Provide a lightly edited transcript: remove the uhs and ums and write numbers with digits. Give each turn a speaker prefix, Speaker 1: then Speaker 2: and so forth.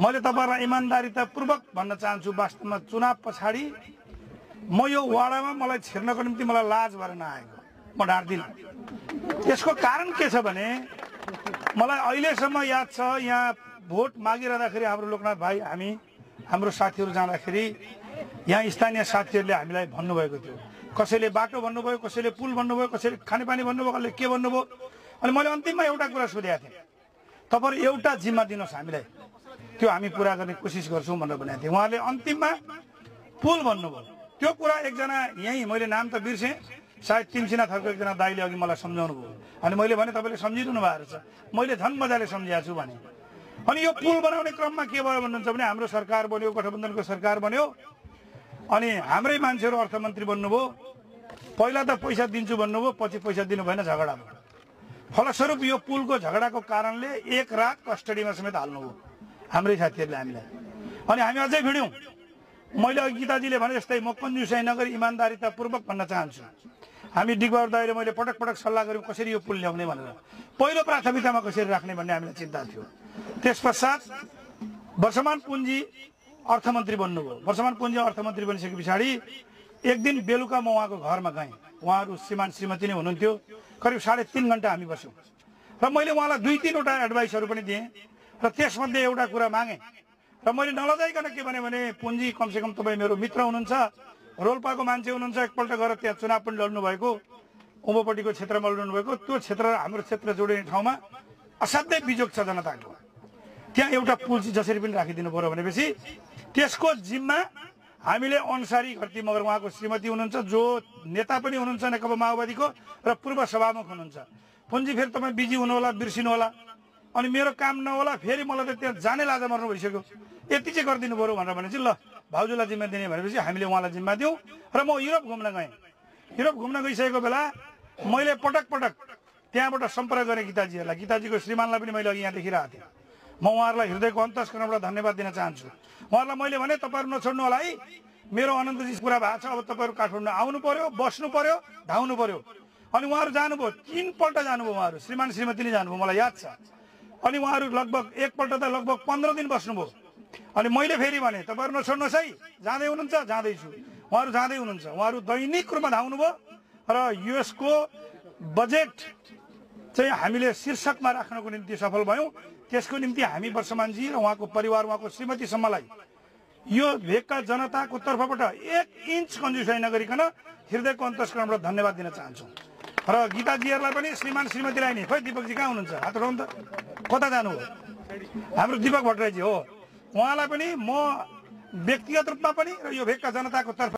Speaker 1: मैले तपाईहरुलाई इमानदारीतापूर्वक भन्न चाहन्छु, वास्तवमा चुनाव पछाडि म यो वाडामा मलाई छिर्नको निम्ति मलाई लाज भएर नआएको, म ढाड्दिन। यसको कारण के छ भने मलाई अहिलेसम्म याद छ, यहाँ भोट मागिरहँदाखेरि हाम्रो लोकनाथ भाइ हाम्रो साथीहरू जाँदाखेरि यहाँ स्थानीय साथीहरूले हामीलाई भन्नुभएको थियो, कसैले बाटो भन्नुभयो, कसैले पुल भन्नुभयो, कसैले खानेपानी भन्नुभयो, कसैले के भन्नुभयो। अनि मैले अन्तिममा एउटा कुरा सोधेको थिएँ, तपाईहरु एउटा जिम्मा दिनुहोस् हामीलाई, त्यो हामी पूरा गर्ने कोसिस गर्छौँ भनेर भनेको थिएँ। उहाँले अन्तिममा पुल भन्नुभयो। त्यो कुरा एकजना यहीँ, मैले नाम त बिर्सेँ, सायद तिमसिना थरको एकजना दाइले अघि मलाई सम्झाउनु भयो। अनि मैले भने तपाईँले सम्झिरहनु भएको छ, मैले झन् मजाले सम्झाएको छु भने। अनि यो पुल बनाउने क्रममा के भयो भन्नुहुन्छ भने हाम्रो सरकार बन्यो, गठबन्धनको सरकार बन्यो, अनि हाम्रै मान्छेहरू अर्थमन्त्री बन्नुभयो। पहिला त पैसा दिन्छु भन्नुभयो, पछि पैसा दिनु भएन, झगडा भयो। फलस्वरूप यो पुलको झगडाको कारणले एक रात कस्टडीमा समेत हाल्नुभयो हाम्रै साथीहरूले हामीलाई। अनि हामी अझै भिड्यौँ। मैले अघि गीताजीले भने जस्तै म कन्जुसाइ नगरी इमानदारीतापूर्वक भन्न चाहन्छु, हामी डिगबहादुर दाइले मैले पटक पटक सल्लाह गऱ्यौँ कसरी यो पुल ल्याउने भनेर। पहिलो प्राथमिकतामा कसरी राख्ने भन्ने हामीलाई चिन्ता थियो। त्यस पश्चात वर्षमान पुञ्जी अर्थमन्त्री बन्नुभयो। वर्षमान पुञ्जी अर्थमन्त्री बनिसके पछाडि एक दिन बेलुका म उहाँको घरमा गएँ। उहाँहरू श्रीमान श्रीमती नै हुनुहुन्थ्यो। करिब 3.5 घण्टा हामी बस्यौँ र मैले उहाँलाई 2-3वटा एडभाइसहरू पनि दिएँ र त्यसमध्ये एउटा कुरा मागेँ र मैले नलजाइकन के भने पुञ्जी कमसेकम तपाईँ मेरो मित्र हुनुहुन्छ, रोल्पाको मान्छे हुनुहुन्छ, एकपल्ट गएर त्यहाँ चुनाव पनि लड्नु भएको, उँभोपट्टिको क्षेत्रमा लड्नु भएको, त्यो क्षेत्र हाम्रो क्षेत्र जोडिने ठाउँमा असाध्यै बिजोग छ जनताको। त्यहाँ एउटा पुल जसरी पनि राखिदिनु पर्यो भनेपछि त्यसको जिम्मा हामीले अन्सारी घरती मगर उहाँको श्रीमती हुनुहुन्छ, जो नेता पनि हुनुहुन्छ नेकपा माओवादीको र पूर्व सभामुख हुनुहुन्छ। पुञ्जी फेरि तपाईँ बिजी हुनुहोला, बिर्सिनु होला, अनि मेरो काम नहोला, फेरि मलाई त त्यहाँ जाने लाजा मर्नु भइसक्यो, यति चाहिँ गरिदिनु पर्यो भनेर भनेपछि ल भाउजूलाई जिम्मा दिने भनेपछि हामीले उहाँलाई जिम्मा दियौँ र म युरोप घुम्न गएँ। युरोप घुम्न गइसकेको बेला मैले पटक पटक त्यहाँबाट सम्पर्क गरेँ गीताजीहरूलाई। गीताजीको श्रीमानलाई पनि मैले अघि यहाँ देखिरहेको थिएँ। म उहाँहरूलाई हृदयको अन्तस्करणबाट धन्यवाद दिन चाहन्छु। उहाँहरूलाई मैले भने तपाईँहरू नछोड्नु होला है, मेरो अनन्तजी कुरा भएको छ, अब तपाईँहरू काठमाडौँ आउनु पर्यो, बस्नु पर्यो, धाउनु पर्यो। अनि उहाँहरू जानुभयो, 3 पल्ट जानुभयो उहाँहरू, श्रीमान श्रीमती नै जानुभयो, मलाई याद छ। अनि उहाँहरू लगभग एकपल्ट त लगभग 15 दिन बस्नुभयो। अनि मैले फेरि भने तपाईँहरू नछोड्नुहोस् है, जाँदै हुनुहुन्छ, जाँदैछु। उहाँहरू जाँदै हुनुहुन्छ। उहाँहरू दैनिक रूपमा धाउनुभयो र यसको बजेट चाहिँ हामीले शीर्षकमा राख्नको निम्ति सफल भयौँ। त्यसको निम्ति हामी वर्षमानजी र उहाँको परिवार, उहाँको श्रीमतीसम्मलाई यो भेगका जनताको तर्फबाट 1 इन्च कन्जुसाइ नगरिकन हृदयको अन्तस्करणबाट धन्यवाद दिन चाहन्छौँ। र गीताजीहरूलाई पनि श्रीमान श्रीमतीलाई नि, खोइ दिपकजी कहाँ हुनुहुन्छ, हात उठाउनु त, कता जानुभयो? हाम्रो दिपक भट्टराईजी हो। उहाँलाई पनि म व्यक्तिगत रूपमा पनि र यो भेगका जनताको तर्फ